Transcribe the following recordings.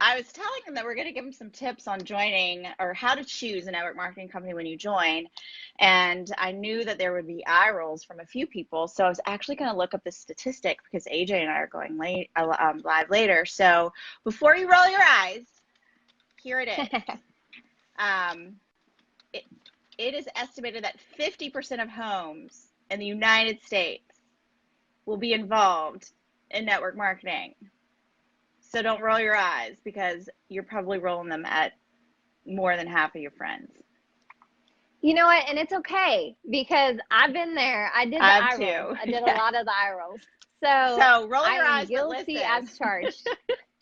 I was telling him that we're going to give him some tips on joining or how to choose a network marketing company when you join. And I knew that there would be eye rolls from a few people. So I was actually going to look up the statistic because AJ and I are going live later. So before you roll your eyes, here it is. It, it is estimated that 50% of homes in the United States will be involved in network marketing. So don't roll your eyes because you're probably rolling them at more than half of your friends. You know what? And it's okay because I've been there. I did the eye rolls. I did a lot of the eye rolls. So roll your eyes, guilty as charged.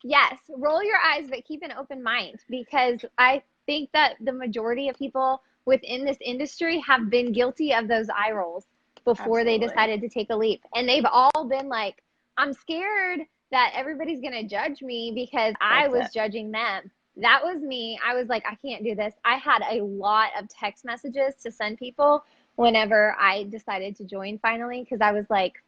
Yes, roll your eyes, but keep an open mind because I think that the majority of people within this industry have been guilty of those eye rolls before they decided to take a leap. And they've all been like, I'm scared that everybody's going to judge me because I was judging them. That was me. I was like, I can't do this. I had a lot of text messages to send people whenever I decided to join finally because I was like,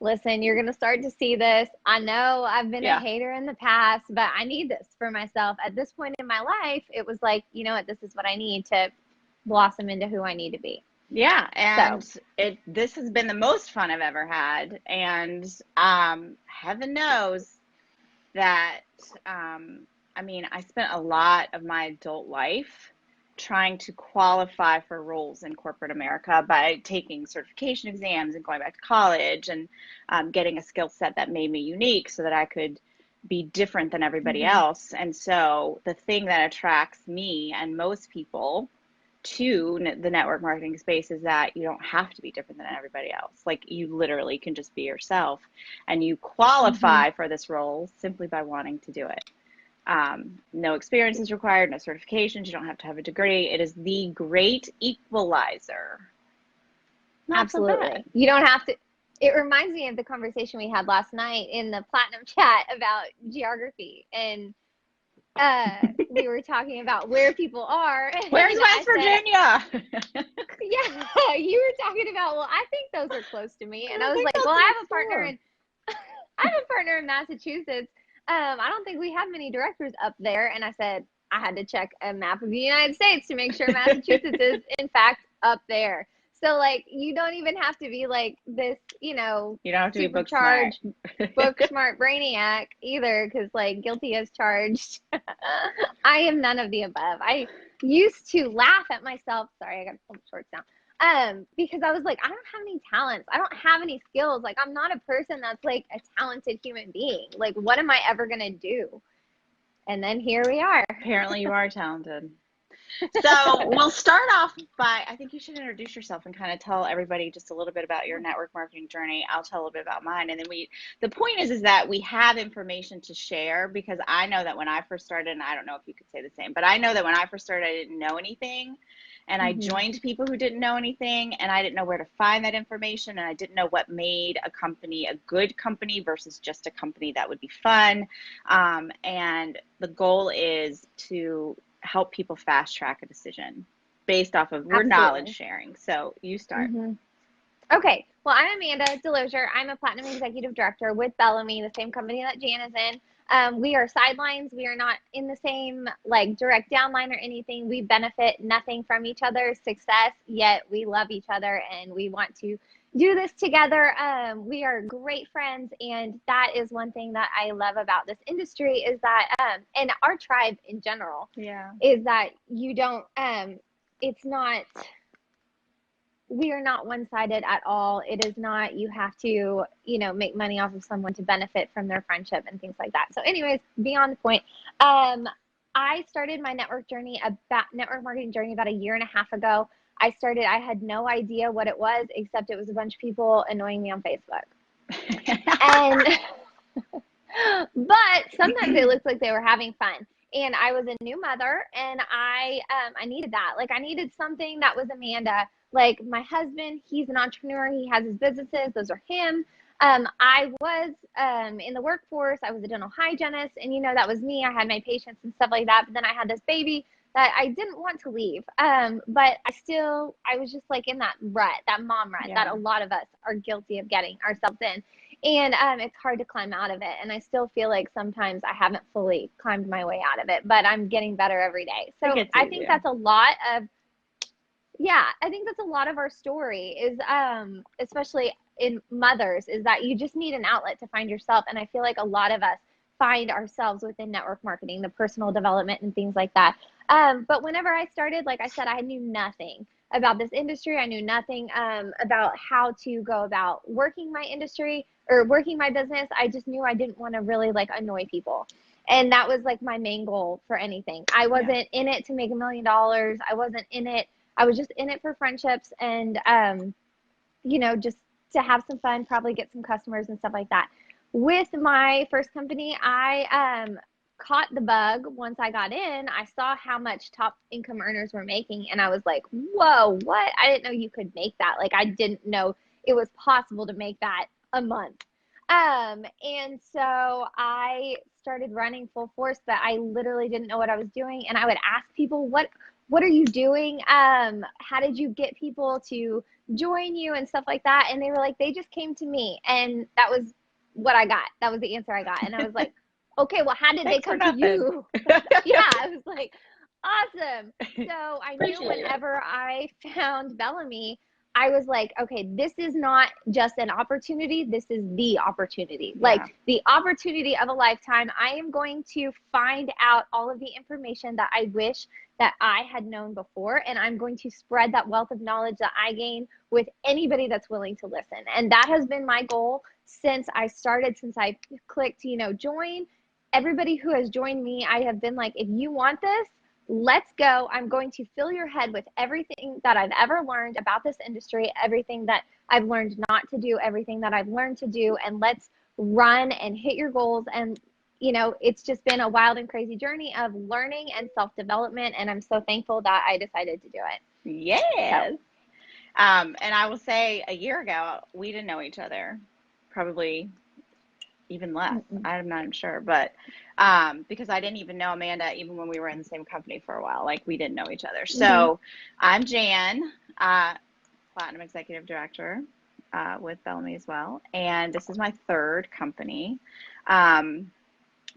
listen, you're going to start to see this. I know I've been a hater in the past, but I need this for myself. At this point in my life, it was like, you know what, this is what I need to blossom into who I need to be. Yeah, and this has been the most fun I've ever had, and heaven knows that, I mean, I spent a lot of my adult life trying to qualify for roles in corporate America by taking certification exams and going back to college and getting a skill set that made me unique so that I could be different than everybody else. And so the thing that attracts me and most people to the network marketing space is that you don't have to be different than everybody else. Like you literally can just be yourself and you qualify for this role simply by wanting to do it. No experience is required, no certifications, you don't have to have a degree. It is the great equalizer. Absolutely. You don't have to. It reminds me of the conversation we had last night in the Platinum chat about geography, and we were talking about where people are. Where's West Virginia? Yeah, you were talking about, well, I think those are close to me. And I was like, well, I have a partner in Massachusetts. I don't think we have many directors up there. And I said, I had to check a map of the United States to make sure Massachusetts is, in fact, up there. So, like, you don't even have to be like this, you don't have to be book smart brainiac either, because, like, guilty as charged. I am none of the above. I used to laugh at myself. Sorry, I got to pull the shorts down. Because I was like, I don't have any talents. I don't have any skills. Like, I'm not a person that's, like, a talented human being. Like, what am I ever going to do? And then here we are. Apparently you are talented. So we'll start off by, I think you should introduce yourself and kind of tell everybody just a little bit about your network marketing journey. I'll tell a little bit about mine. And then the point is that we have information to share because I know that when I first started, and I don't know if you could say the same, but I know that when I first started, I didn't know anything. And I joined people who didn't know anything, and I didn't know where to find that information, and I didn't know what made a company a good company versus just a company that would be fun. And the goal is to help people fast track a decision based off of we're knowledge sharing. So you start. Okay. Well, I'm Amanda Delosier. I'm a Platinum Executive Director with Bellamy, the same company that Jan is in. We are sidelines. We are not in the same like direct downline or anything. We benefit nothing from each other's success, yet we love each other and we want to do this together. We are great friends, and that is one thing that I love about this industry is that, and our tribe in general, is that you don't, it's not, we are not one-sided at all. It is not, you have to, make money off of someone to benefit from their friendship and things like that. So anyways, beyond the point, I started my network marketing journey about a year and a half ago. I had no idea what it was, except it was a bunch of people annoying me on Facebook. But sometimes it looks like they were having fun. And I was a new mother, and I needed that. Like, I needed something that was Amanda. Like, my husband, he's an entrepreneur. He has his businesses. Those are him. I was in the workforce. I was a dental hygienist, and, that was me. I had my patients and stuff like that. But then I had this baby that I didn't want to leave. But I was just like in that rut, that mom rut that a lot of us are guilty of getting ourselves in. And it's hard to climb out of it. And I still feel like sometimes I haven't fully climbed my way out of it, but I'm getting better every day. It So gets I think easier. that's a lot of, yeah, I think that's a lot of our story is, especially in mothers, is that you just need an outlet to find yourself. And I feel like a lot of us find ourselves within network marketing, the personal development and things like that. But whenever I started, like I said, I knew nothing about this industry. I knew nothing about how to go about working my industry or working my business. I just knew I didn't want to really like annoy people. And that was like my main goal for anything. I Yeah. wasn't in it to make $1 million. I wasn't in it. I was just in it for friendships and, just to have some fun, probably get some customers and stuff like that. With my first company, I caught the bug once I got in. I saw how much top income earners were making, and I was like, whoa, what? I didn't know you could make that. Like, I didn't know it was possible to make that a month. And so I started running full force, but I literally didn't know what I was doing. And I would ask people, what are you doing? How did you get people to join you and stuff like that? And they were like, they just came to me. And that was what I got. That was the answer I got. And I was like, okay, well, how did they Thanks for come to nothing. you? Yeah, I was like, awesome. So I knew Appreciate it. whenever I found Bellamy, I was like, okay, this is not just an opportunity. This is the opportunity, Yeah. like the opportunity of a lifetime. I am going to find out all of the information that I wish that I had known before. And I'm going to spread that wealth of knowledge that I gain with anybody that's willing to listen. And that has been my goal since I started, since I clicked, join. Everybody who has joined me, I have been like, if you want this, let's go. I'm going to fill your head with everything that I've ever learned about this industry, everything that I've learned not to do, everything that I've learned to do, and let's run and hit your goals. And, it's just been a wild and crazy journey of learning and self-development. And I'm so thankful that I decided to do it. Yes. And I will say a year ago, we didn't know each other, probably even less. So, I'm not even sure, but because I didn't even know Amanda, even when we were in the same company for a while, like we didn't know each other. mm-hmm. So I'm Jan, Platinum Executive Director with Bellamy as well. And this is my third company.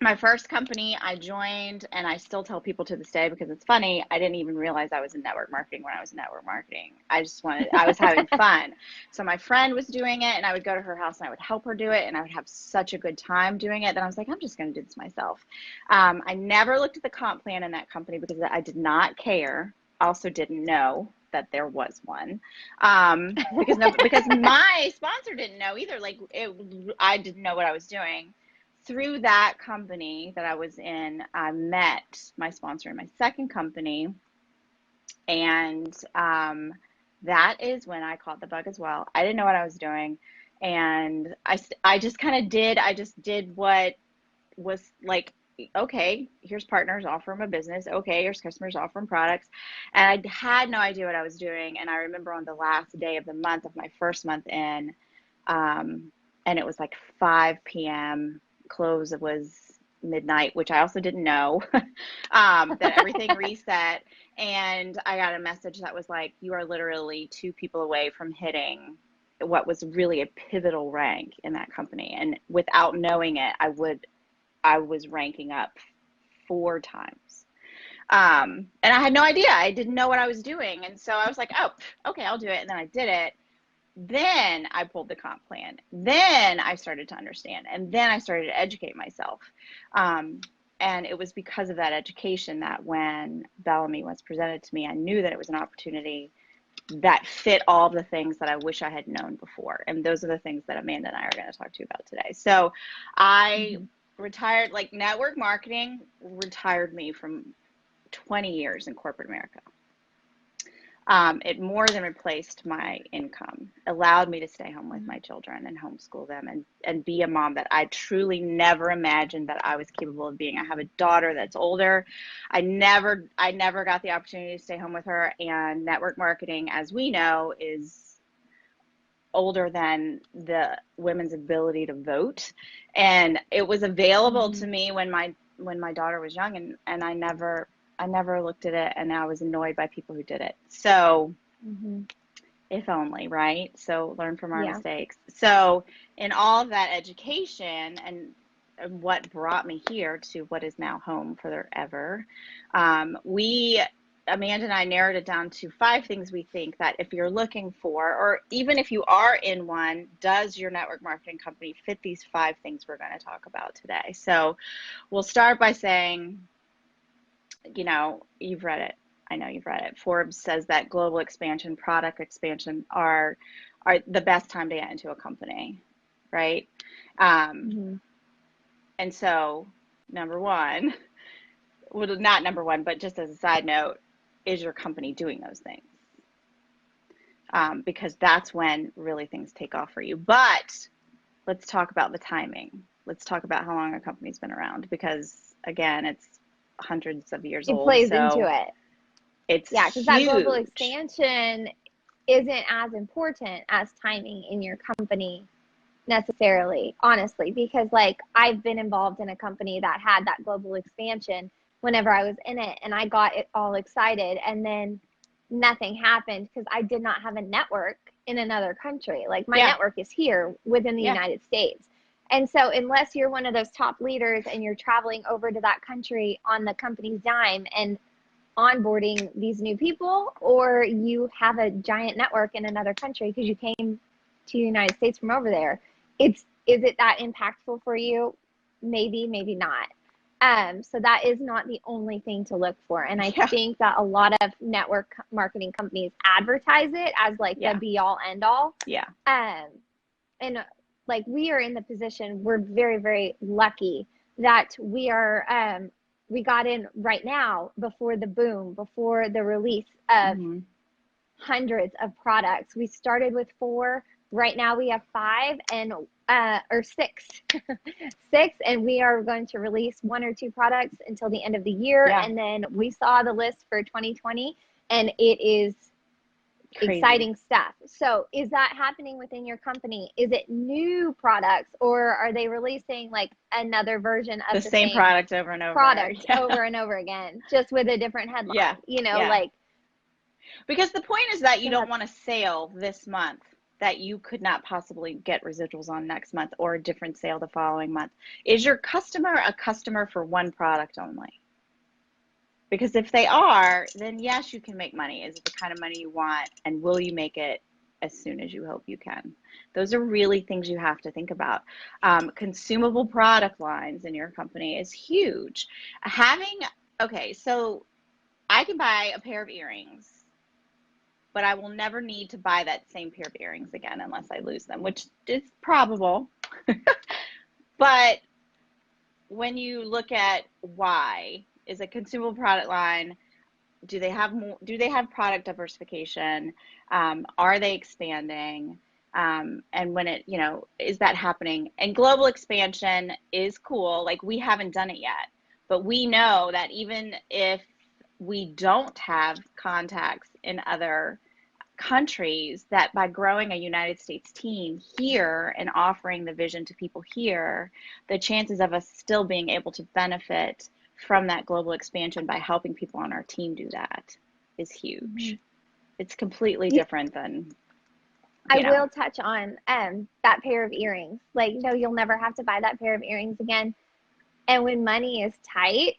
My first company I joined, and I still tell people to this day because it's funny, I didn't even realize I was in network marketing when I was in network marketing. I was having fun. So my friend was doing it, and I would go to her house and I would help her do it, and I would have such a good time doing it that I was like, I'm just going to do this myself. I never looked at the comp plan in that company because I did not care. Also didn't know that there was one because my sponsor didn't know either. I didn't know what I was doing. Through that company that I was in, I met my sponsor in my second company, and that is when I caught the bug as well. I didn't know what I was doing, and I just kind of did. I just did what was like, okay, here's partners, offer them a business. Okay, here's customers, offer them products, and I had no idea what I was doing. And I remember on the last day of the month of my first month in, and it was like 5 p.m. Close was midnight, which I also didn't know, that everything reset. And I got a message that was like, you are literally 2 people away from hitting what was really a pivotal rank in that company. And without knowing it, I was ranking up 4 times. And I had no idea. I didn't know what I was doing. And so I was like, oh, okay, I'll do it. And then I did it. Then I pulled the comp plan. Then I started to understand. And then I started to educate myself. And it was because of that education that when Bellamy was presented to me, I knew that it was an opportunity that fit all the things that I wish I had known before. And those are the things that Amanda and I are going to talk to you about today. So I retired, like network marketing retired me from 20 years in corporate America. It more than replaced my income, allowed me to stay home with my children and homeschool them and be a mom that I truly never imagined that I was capable of being. I have a daughter that's older. I never got the opportunity to stay home with her, and network marketing, as we know, is older than the women's ability to vote. And it was available to me when my daughter was young, and I never looked at it, and I was annoyed by people who did it. So If only, right? So learn from our Yeah. mistakes. So in all of that education and what brought me here to what is now home forever, we Amanda and I narrowed it down to 5 things we think that if you're looking for, or even if you are in one, does your network marketing company fit these 5 things we're going to talk about today? So we'll start by saying, you've read it. I know you've read it. Forbes says that global expansion, product expansion are the best time to get into a company, right? Um, Hmm. and so, number one, well, not number one, but just as a side note, is your company doing those things? Because that's when really things take off for you. But let's talk about the timing. Let's talk about how long a company's been around, because again, it's hundreds of years It old. plays into So it. it's Yeah, because that global huge. expansion isn't as important as timing in your company necessarily, honestly, because like I've been involved in a company that had that global expansion whenever I was in it, and I got it all excited, and then nothing happened because I did not have a network in another country. Like my Yeah, network is here within the yeah, United States. And so unless you're one of those top leaders and you're traveling over to that country on the company's dime and onboarding these new people, or you have a giant network in another country because you came to the United States from over there, is it that impactful for you? Maybe, maybe not. So that is not the only thing to look for. And I yeah, think that a lot of network marketing companies advertise it as like the yeah, be all end all. yeah. Um, and like we are in the position, we're very, very lucky that we got in right now before the boom, before the release of Hmm. hundreds of products. We started with 4. Right now we have 5 and or 6, 6, and we are going to release 1 or 2 products until the end of the year. Yeah, And then we saw the list for 2020, and it is crazy. exciting stuff. So, is that happening within your company? Is it new products, or are they releasing like another version The of the same same product over and over. product Yeah, over and over again, just with a different yeah, headline? yeah. Like, Because the point is that you so don't that's want a sale this month that you could not possibly get residuals on next month, or a different sale the following month. Is your customer a customer for one product only? Because if they are, then yes, you can make money. Is it the kind of money you want? And will you make it as soon as you hope you can? Those are really things you have to think about. Consumable product lines in your company is huge. Having, okay, so I can buy a pair of earrings, but I will never need to buy that same pair of earrings again unless I lose them, which is probable. But when you look at why is a consumable product line, do they have more, do they have product diversification? Are they expanding? And when it, is that happening? And global expansion is cool. Like we haven't done it yet, but we know that even if we don't have contacts in other countries, that by growing a United States team here and offering the vision to people here, the chances of us still being able to benefit from that global expansion by helping people on our team do that is huge. Mhm. It's completely Yeah, different than, I you know, will touch on that pair of earrings. Like, no, you'll never have to buy that pair of earrings again. And when money is tight,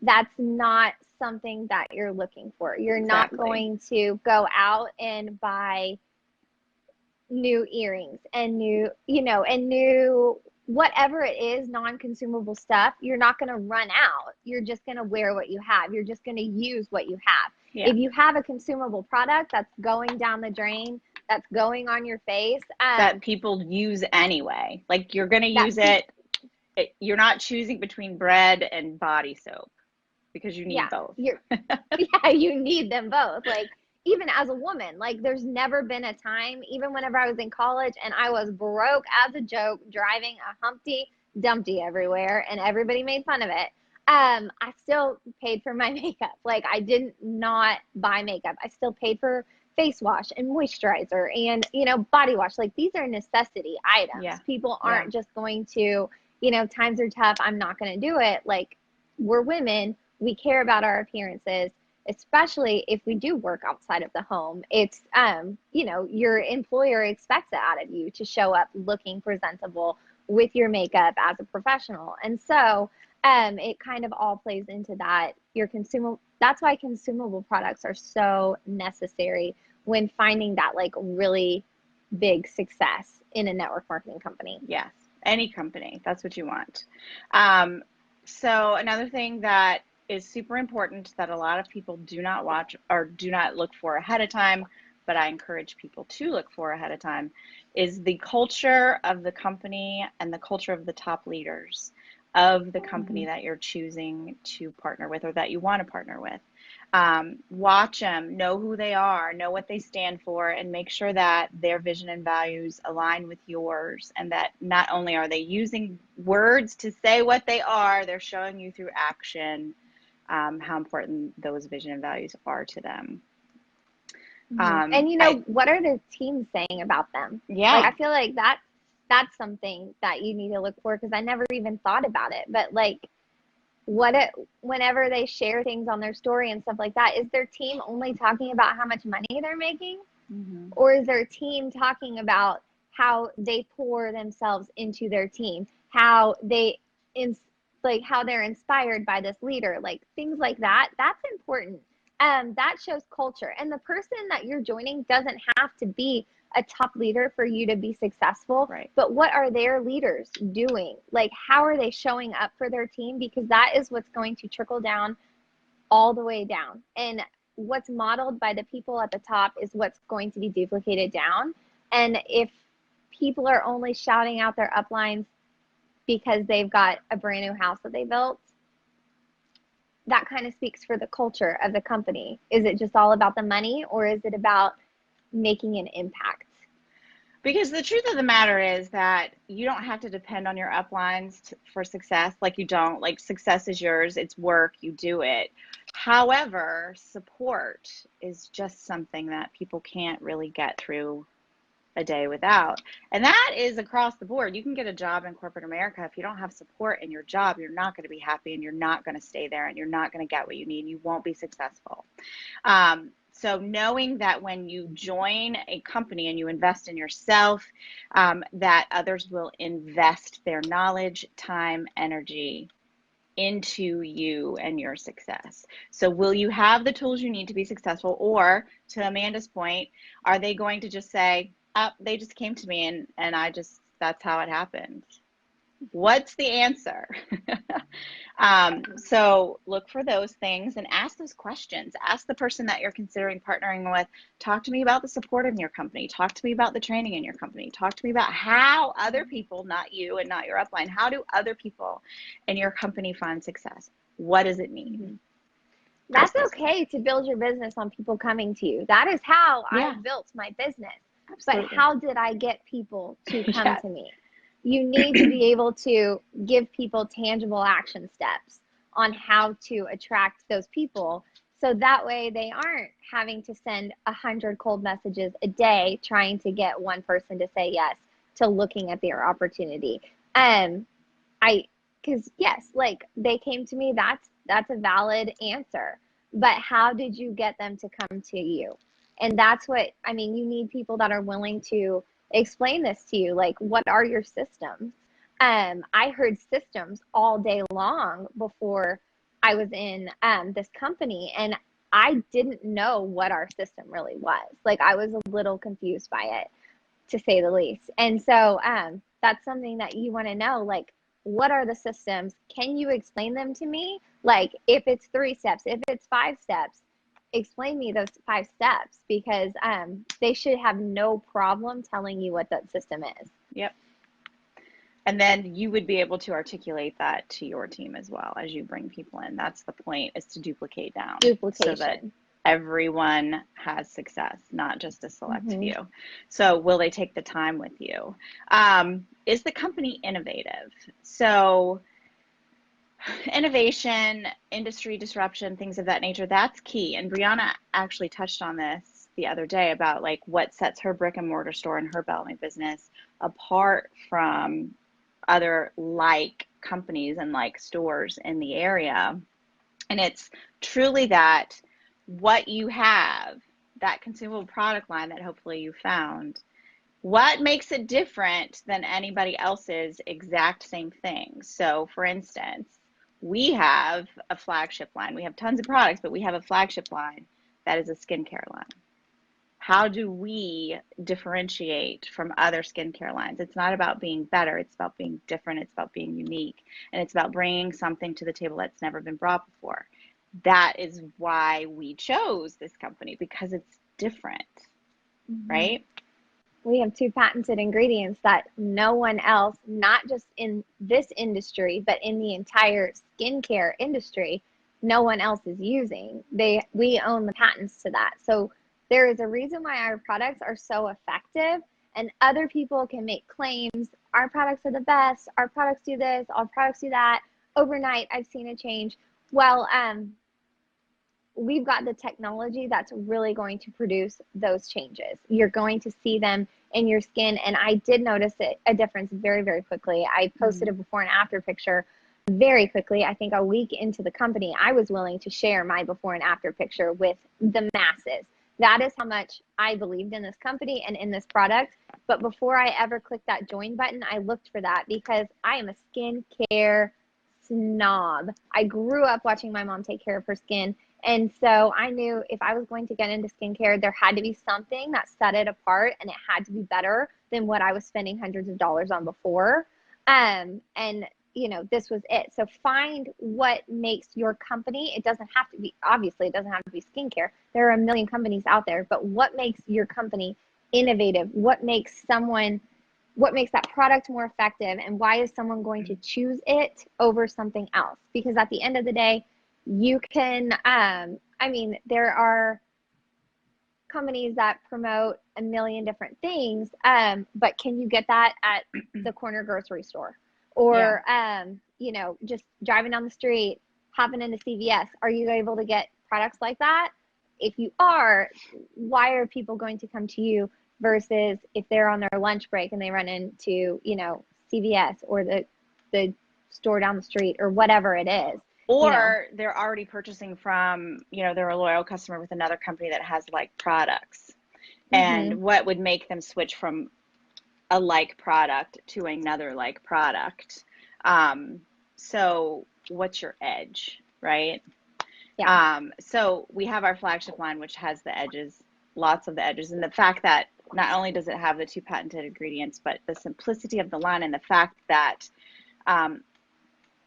that's not something that you're looking for. You're not exactly. going to go out and buy new earrings and new whatever it is, non-consumable stuff. You're not going to run out. You're just going to wear what you have. You're just going to use what you have. Yeah. If you have a consumable product that's going down the drain, that's going on your face, That people use anyway. Like you're going to that use pe- it. You're not choosing between bread and body soap because you need yeah, both. you're yeah, you need them both. Like, even as a woman, like there's never been a time, even whenever I was in college and I was broke as a joke, driving a Humpty Dumpty everywhere, and everybody made fun of it. I still paid for my makeup. Like, I didn't not buy makeup. I still paid for face wash and moisturizer and body wash. Like, these are necessity Yeah. items. People Yeah. aren't just going to, times are tough, I'm not going to do it. Like, we're women, we care about our appearances. especially if we do work outside of the home. It's, you know, your employer expects it out of you to show up looking presentable with your makeup as a professional. And so it kind of all plays into that. That's why consumable products are so necessary when finding that like really big success in a network marketing company. Yes, any company, that's what you want. So another thing that is super important that a lot of people do not watch or do not look for ahead of time, but I encourage people to look for ahead of time, is the culture of the company and the culture of the top leaders of the company that you're choosing to partner with or that you want to partner with. Watch them, know who they are, know what they stand for, and make sure that their vision and values align with yours, and that not only are they using words to say what they are, they're showing you through action how important those vision and values are to them. And you know, what are the teams saying about them? Yeah. Like, I feel like that's something that you need to look for, because I never even thought about it. But like, whenever they share things on their story and stuff like that, is their team only talking about how much money they're making? Or is their team talking about how they pour themselves into their team, how how they're inspired by this leader, like things like that? That's important. That shows culture. And the person that you're joining doesn't have to be a top leader for you to be successful. Right. But what are their leaders doing? Like, how are they showing up for their team? Because that is what's going to trickle down all the way down. And what's modeled by the people at the top is what's going to be duplicated down. And if people are only shouting out their uplines because they've got a brand new house that they built, that kind of speaks for the culture of the company. Is it just all about the money, or is it about making an impact? Because the truth of the matter is that you don't have to depend on your uplines for success. Like, you don't. Like, success is yours. It's work. You do it. However, support is just something that people can't really get through a day without. And that is across the board. You can get a job in corporate America. If you don't have support in your job, you're not going to be happy, and you're not going to stay there, and you're not going to get what you need. You won't be successful. So knowing that when you join a company and you invest in yourself, that others will invest their knowledge, time, energy into you and your success. So will you have the tools you need to be successful? Or, to Amanda's point, are they going to just say, they just came to me and that's how it happened? What's the answer? So look for those things and ask those questions. Ask the person that you're considering partnering with, talk to me about the support in your company. Talk to me about the training in your company. Talk to me about how other people, not you and not your upline, how do other people in your company find success? What does it mean? That's okay to build your business on people coming to you. That is how I built my business. Absolutely. But how did I get people to come to me? You need to be able to give people tangible action steps on how to attract those people, so that way they aren't having to send 100 cold messages a day trying to get one person to say yes to looking at their opportunity. Because yes, like, they came to me, that's a valid answer. But how did you get them to come to you? And that's what, I mean, you need people that are willing to explain this to you. Like, what are your systems? I heard systems all day long before I was in this company, and I didn't know what our system really was. Like, I was a little confused by it, to say the least. And so that's something that you want to know. Like, what are the systems? Can you explain them to me? Like, if it's 3 steps, if it's 5 steps, explain me those 5 steps, because they should have no problem telling you what that system is. Yep. And then you would be able to articulate that to your team as well as you bring people in. That's the point, is to duplicate down. Duplication. So that everyone has success, not just a select few. So will they take the time with you? Is the company innovative? So innovation, industry disruption, things of that nature, that's key. And Brianna actually touched on this the other day about like what sets her brick and mortar store and her Bellamy business apart from other like companies and like stores in the area. And it's truly that what you have, that consumable product line that hopefully you found, what makes it different than anybody else's exact same thing? So, for instance, we have a flagship line. We have tons of products, but we have a flagship line that is a skincare line. How do we differentiate from other skincare lines? It's not about being better, it's about being different, it's about being unique, and it's about bringing something to the table that's never been brought before. That is why we chose this company, because it's different, Mm-hmm. right? We have two patented ingredients that no one else, not just in this industry, but in the entire skincare industry, no one else is using. We own the patents to that. So there is a reason why our products are so effective, and other people can make claims. Our products are the best. Our products do this. Our products do that. Overnight, I've seen a change. Well, we've got the technology that's really going to produce those changes. You're going to see them in your skin. And I did notice a difference very, very quickly. I posted a before and after picture very quickly. I think a week into the company, I was willing to share my before and after picture with the masses. That is how much I believed in this company and in this product. But before I ever clicked that join button, I looked for that because I am a skincare snob. I grew up watching my mom take care of her skin. And so I knew if I was going to get into skincare, there had to be something that set it apart, and it had to be better than what I was spending hundreds of dollars on before. And this was it. So find what makes your company. It doesn't have to be, obviously, it doesn't have to be skincare. There are a million companies out there, but what makes your company innovative? What makes that product more effective? And why is someone going to choose it over something else? Because at the end of the day, you can, there are companies that promote a million different things, but can you get that at the corner grocery store? Or, just driving down the street, hopping into CVS, are you able to get products like that? If you are, why are people going to come to you versus if they're on their lunch break and they run into, CVS or the store down the street or whatever it is? Or they're already purchasing from, they're a loyal customer with another company that has like products. And what would make them switch from a like product to another like product? So what's your edge, right? Yeah. So we have our flagship line, which has the edges, lots of the edges. And the fact that not only does it have the two patented ingredients, but the simplicity of the line and the fact that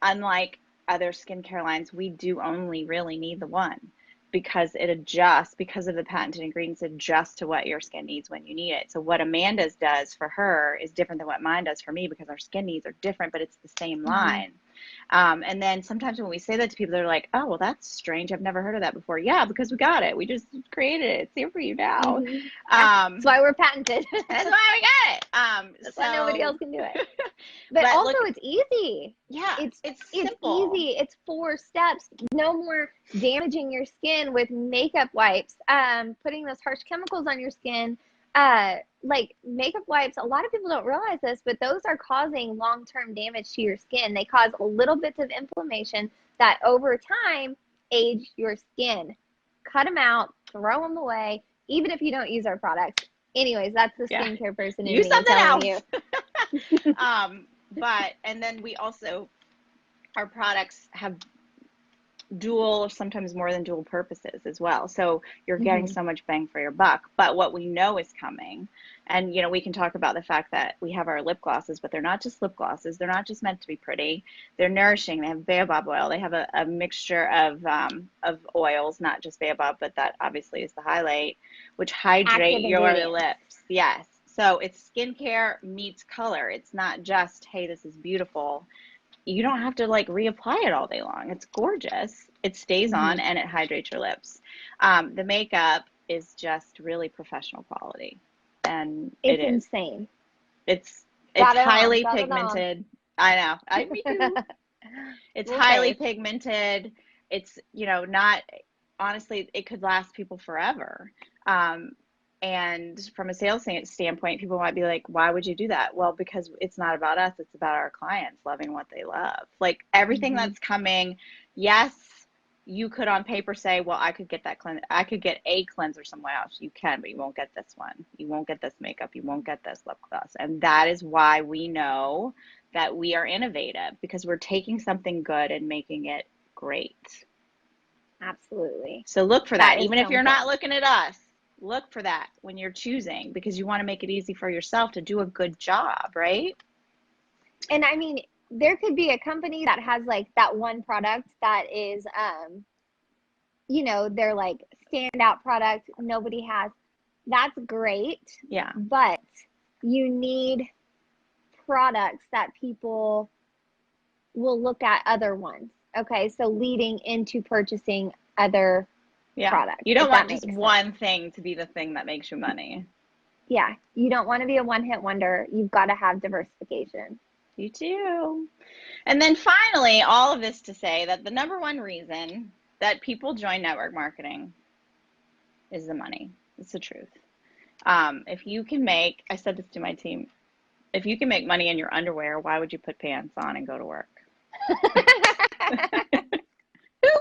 unlike other skincare lines, we do only really need the one, because it adjusts, because of the patented ingredients, adjusts to what your skin needs when you need it. So what Amanda's does for her is different than what mine does for me, because our skin needs are different, but it's the same line. And then sometimes when we say that to people, they're like, oh, well, that's strange. I've never heard of that before. Yeah, because we got it. We just created it. It's here for you now. That's why we're patented. That's why we got it. That's why nobody else can do it. But also, it's easy. Yeah, it's simple. It's easy. It's 4 steps. No more damaging your skin with makeup wipes, putting those harsh chemicals on your skin. Like makeup wipes, a lot of people don't realize this, but those are causing long-term damage to your skin. They cause little bits of inflammation that over time age your skin. Cut them out, throw them away, even if you don't use our products. Anyways, that's the skincare person in use me something telling else. You. And then we also, our products have dual, sometimes more than dual purposes as well. So you're getting so much bang for your buck. But what we know is coming, and we can talk about the fact that we have our lip glosses, but they're not just lip glosses. They're not just meant to be pretty. They're nourishing. They have baobab oil. They have a mixture of oils, not just baobab, but that obviously is the highlight, which hydrate your lips. Yes. So it's skincare meets color. It's not just, hey, this is beautiful. You don't have to reapply it all day long. It's gorgeous. It stays on and it hydrates your lips. The makeup is just really professional quality, and it's insane. It's highly pigmented. I know. It's highly pigmented. It's not, honestly, it could last people forever. And from a sales standpoint, people might be like, why would you do that? Well, because it's not about us. It's about our clients loving what they love. Like everything that's coming. Yes, you could on paper say, well, I could get I could get a cleanser somewhere else. You can, but you won't get this one. You won't get this makeup. You won't get this lip gloss. And that is why we know that we are innovative, because we're taking something good and making it great. Absolutely. So look for that. Even if so you're not important. looking at us, look for that when you're choosing, because you want to make it easy for yourself to do a good job, right? And I mean, there could be a company that has like that one product that is, they're like standout product nobody has. That's great, Yeah. but you need products that people will look at other ones. Okay, so leading into purchasing other products. You don't want just one thing to be the thing that makes you money. Yeah, you don't want to be a one-hit wonder. You've got to have diversification. You do. And then finally, all of this to say that the number one reason that people join network marketing is the money. It's the truth. If you can make, I said this to my team, if you can make money in your underwear, why would you put pants on and go to work? Who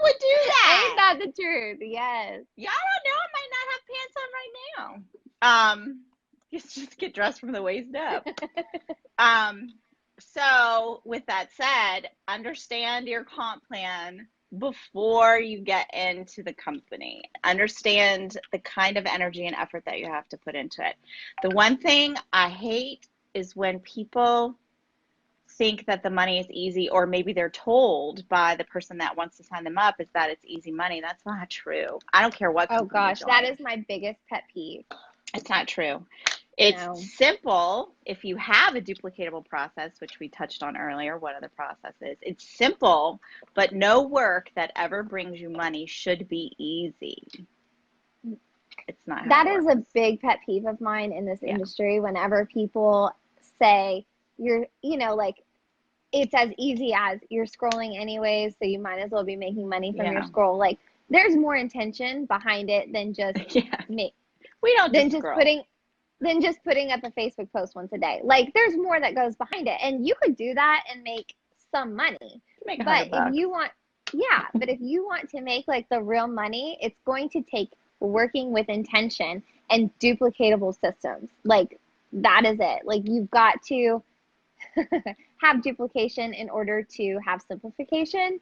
would do that? Ain't that the truth? Yes. Yeah, I don't know. I might not have pants on right now. Just get dressed from the waist up. So with that said, understand your comp plan before you get into the company. Understand the kind of energy and effort that you have to put into it. The one thing I hate is when people think that the money is easy, or maybe they're told by the person that wants to sign them up is that it's easy money. That's not true. I don't care what. Oh gosh, that is my biggest pet peeve. It's not true. It's simple if you have a duplicatable process, which we touched on earlier, what other process is. It's simple, but no work that ever brings you money should be easy. It's not. That is a big pet peeve of mine in this industry. Whenever people say like it's as easy as you're scrolling anyways, so you might as well be making money from your scroll. Like there's more intention behind it than just me. We don't than just putting up a Facebook post once a day. Like there's more that goes behind it, and you could do that and make some money. But if you want to make like the real money, it's going to take working with intention and duplicatable systems. Like that is it. Like you've got to have duplication in order to have simplification.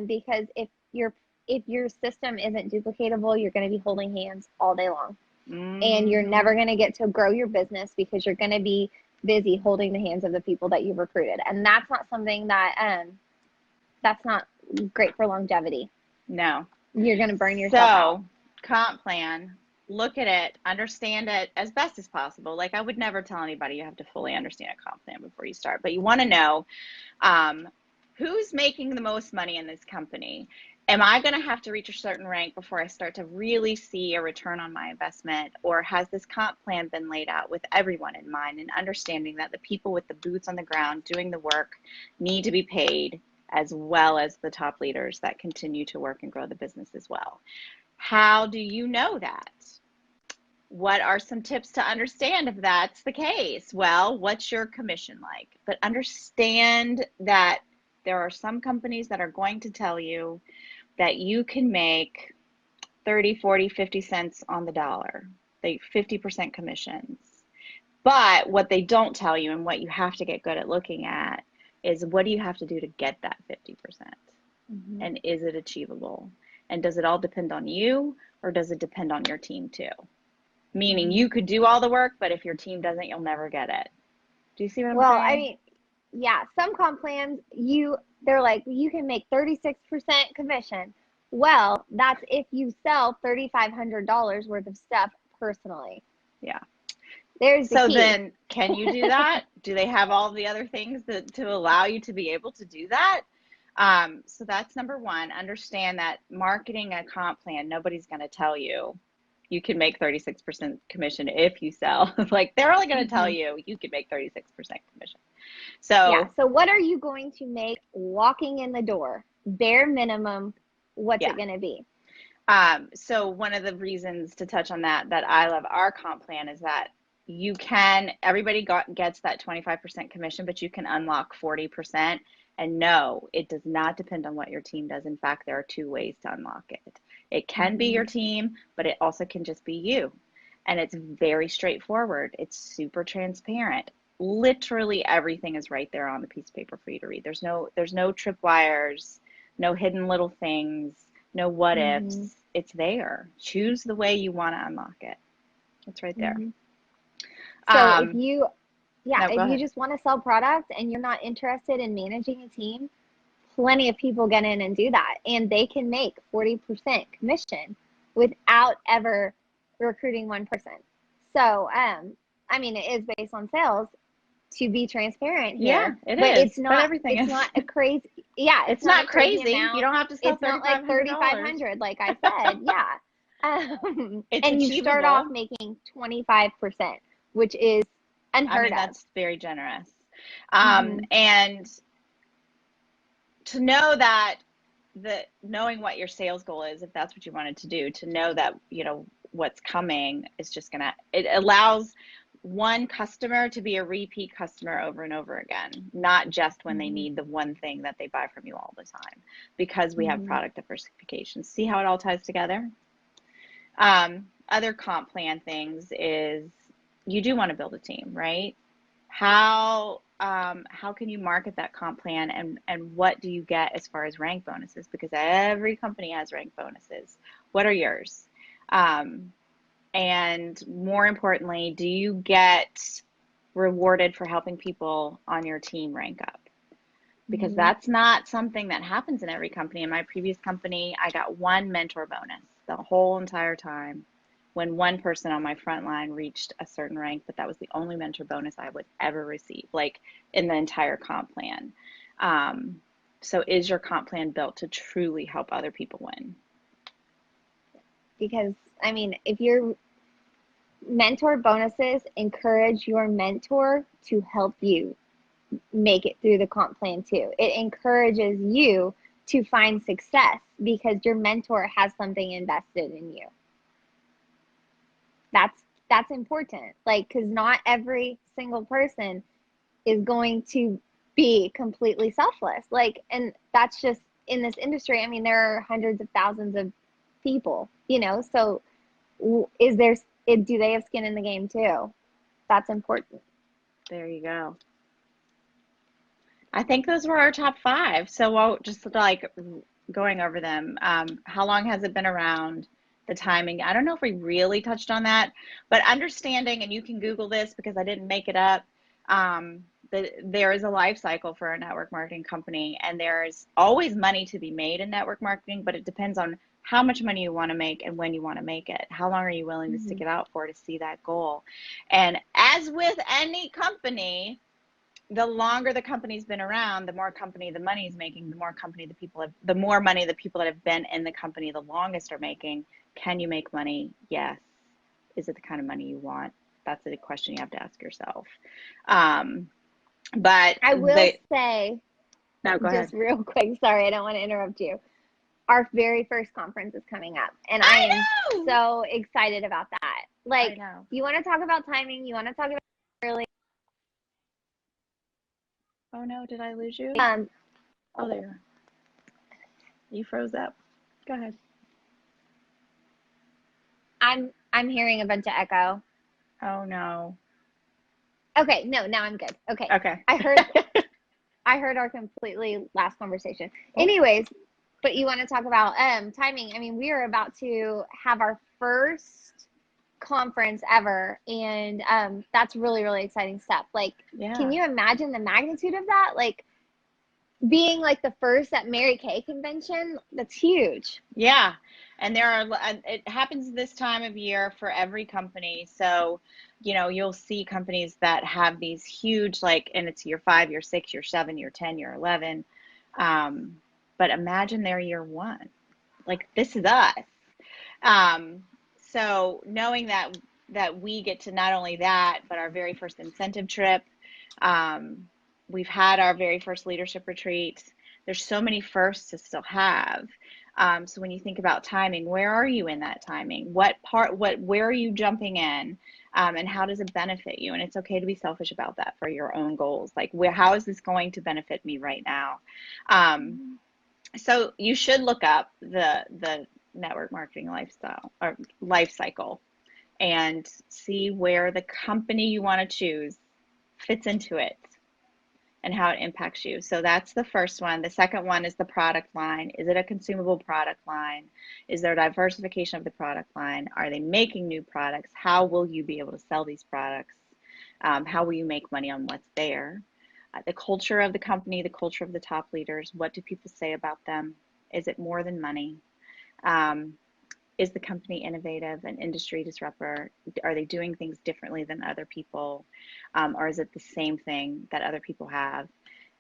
Because if your system isn't duplicatable, you're going to be holding hands all day long. And you're never going to get to grow your business because you're going to be busy holding the hands of the people that you've recruited. And that's not something that, that's not great for longevity. No. You're going to burn yourself out. So, comp plan, look at it, understand it as best as possible. Like I would never tell anybody you have to fully understand a comp plan before you start, but you want to know who's making the most money in this company. Am I going to have to reach a certain rank before I start to really see a return on my investment? Or has this comp plan been laid out with everyone in mind, and understanding that the people with the boots on the ground doing the work need to be paid, as well as the top leaders that continue to work and grow the business as well? How do you know that? What are some tips to understand if that's the case? Well, what's your commission like? But understand that there are some companies that are going to tell you that you can make 30, 40, 50 cents on the dollar, they 50% commissions. But what they don't tell you, and what you have to get good at looking at, is what do you have to do to get that 50%? Mm-hmm. And is it achievable? And does it all depend on you, or does it depend on your team too? Meaning you could do all the work, but if your team doesn't, you'll never get it. Do you see what I'm saying? Well, I mean, yeah, some comp plans, they're like, you can make 36% commission. Well, that's if you sell $3,500 worth of stuff personally. Yeah. There's the key. So then, can you do that? Do they have all the other things to allow you to be able to do that? So that's number one. Understand that marketing a comp plan, nobody's going to tell you you can make 36% commission if you sell. Like they're only going to tell you can make 36% commission. So So what are you going to make walking in the door? Bare minimum, what's it going to be? So one of the reasons to touch on that I love our comp plan is that everybody gets that 25% commission, but you can unlock 40%. And no, it does not depend on what your team does. In fact, there are two ways to unlock it. It can be Mm-hmm. your team, but it also can just be you. And it's very straightforward. It's super transparent. Literally everything is right there on the piece of paper for you to read. There's no tripwires, no hidden little things, no what Mm-hmm. ifs. It's there. Choose the way you want to unlock it. It's right there. Mm-hmm. So Um, no, go if you ahead. just want to sell product and you're not interested in managing a team, plenty of people get in and do that, and they can make 40% commission without ever recruiting one person. So, I mean, it is based on sales, to be transparent Yeah, here, it but is. But everything it's is. not a crazy, yeah, it's It's not a not crazy crazy. You amount. don't have to sell It's not like $3,500. 3,500, like I said. Yeah. It's And you start off achievable. making 25%, which is I unheard mean, of. that's very generous. Hmm. And to know that knowing what your sales goal is, if that's what you wanted to do, to know that, what's coming is just gonna, it allows one customer to be a repeat customer over and over again, not just when they Hmm. need the one thing that they buy from you all the time, because we have Hmm. product diversification. See how it all ties together? Other comp plan things is you do want to build a team, right? How can you market that comp plan, and what do you get as far as rank bonuses? Because every company has rank bonuses. What are yours? Um, and more importantly, do you get rewarded for helping people on your team rank up? Because Hmm. that's not something that happens in every company. In my previous company, I got one mentor bonus the whole entire time when one person on my front line reached a certain rank, but that was the only mentor bonus I would ever receive, like in the entire comp plan. Um, so is your comp plan built to truly help other people win? Because, I mean, if your mentor bonuses encourage your mentor to help you make it through the comp plan too. It encourages you to find success because your mentor has something invested in you. That's important. Like, because not every single person is going to be completely selfless. Like, and that's just in this industry. I mean, there are hundreds of thousands of people, so is there, do they have skin in the game too? That's important. There you go. I think those were our top five. So we'll just like going over them. How long has it been around? The timing. I don't know if we really touched on that, but understanding, and you can Google this because I didn't make it up. There is a life cycle for a network marketing company, and there's always money to be made in network marketing, but it depends on how much money you want to make and when you want to make it. How long are you willing to stick Mm-hmm. it out for to see that goal? And as with any company, the longer the company's been around, the more company the money's making, the more money the people that have been in the company the longest are making. Can you make money? Yes. Is it the kind of money you want? That's a question you have to ask yourself. Um, but I will the say, No, go ahead. just real quick, sorry, I don't want to interrupt you. Our very first conference is coming up, and I I am know. so excited about that. I Like, know. you want to talk about timing, you want to talk about early. Oh no, did I lose you? Um, Oh, there you are. You froze up. Go ahead. I'm hearing a bunch of echo. Oh no. Okay, no, now I'm good. Okay, Okay. I heard I heard our completely last conversation. Oh, Anyways, but you want to talk about timing. I mean, we are about to have our first conference ever, and that's really, really exciting stuff. Like, can yeah. you imagine the magnitude of that? Like, being like the first at Mary Kay convention, that's huge. Yeah, and it happens this time of year for every company. So, you'll see companies that have these huge, like, and it's year 5, year 6, year 7, year 10, year 11. Um, but imagine their year 1. Like, this is us. Um, so knowing that we get to not only that, but our very first incentive trip, um, we've had our very first leadership retreat. There's so many firsts to still have. So when you think about timing, where are you in that timing? Where are you jumping in? And how does it benefit you? And it's okay to be selfish about that for your own goals. Like, how is this going to benefit me right now? Um, Mhm. so you should look up the network marketing lifestyle or life cycle and see where the company you want to choose fits into it and how it impacts you. So that's the first one. The second one is the product line. Is it a consumable product line? Is there diversification of the product line? Are they making new products? How will you be able to sell these products? How will you make money on what's there? The culture of the company, the culture of the top leaders. What do people say about them? Is it more than money? Um, is the company innovative, an industry disruptor? Are they doing things differently than other people? Or is it the same thing that other people have?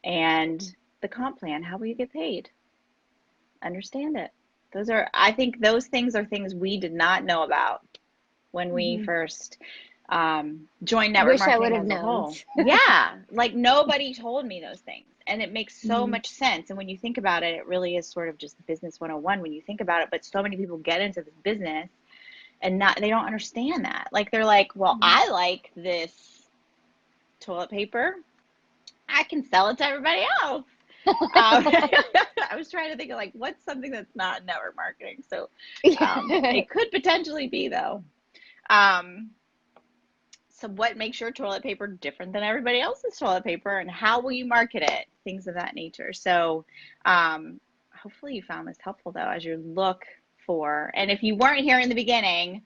And the comp plan, how will you get paid? Understand it. I think those things are things we did not know about when we Mhm. first joined network Wish I would marketing have as a known. whole. Yeah, like nobody told me those things. And it makes so Mhm. much sense. And when you think about it, it really is sort of just business 101 when you think about it. But so many people get into this business and they don't understand that. Like they're like, well, Mhm. I like this toilet paper. I can sell it to everybody else. I was trying to think of like what's something that's not network marketing. So Yeah. it could potentially be though. Um, so what makes your toilet paper different than everybody else's toilet paper, and how will you market it? Things of that nature. So hopefully you found this helpful though as you look for. And if you weren't here in the beginning,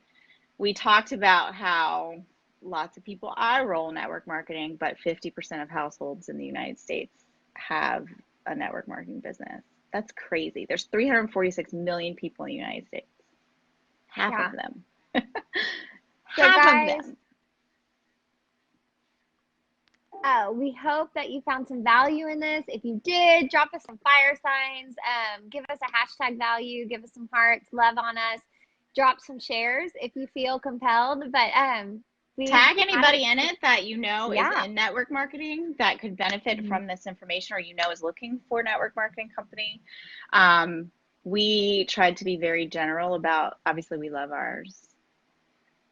we talked about how lots of people eye roll network marketing, but 50% of households in the United States have a network marketing business. That's crazy. There's 346 million people in the United States. Half of Yeah. them. So, Half of guys, them. we hope that you found some value in this. If you did, drop us some fire signs, give us a hashtag value, give us some hearts, love on us, drop some shares if you feel compelled. But we've Tag had a anybody in it that you know is yeah. in network marketing that could benefit Mhm. from this information or is looking for a network marketing company. Um, we tried to be very general about, obviously, we love ours.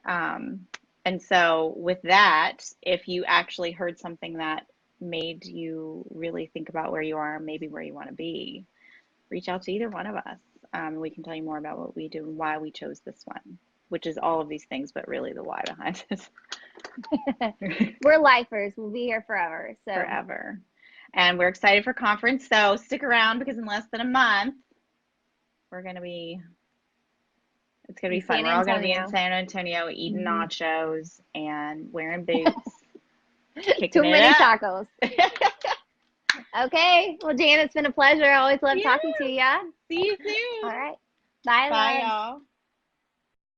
Um, and so, with that, if you actually heard something that made you really think about where you are, maybe where you want to be, reach out to either one of us. We can tell you more about what we do and why we chose this one, which is all of these things, but really the why behind this. We're lifers. We'll be here forever. So Forever. And we're excited for conference. So stick around because in less than a month, we're going to be, it's going to in be fun. San We're all going to be in Antonio. San Antonio eating Hmm. nachos and wearing boots, Too kicking it many up. tacos. Okay. Well, Jan, it's been a pleasure. I always love Yeah. talking to you. See you All soon. right. Bye, Bye, loves. y'all.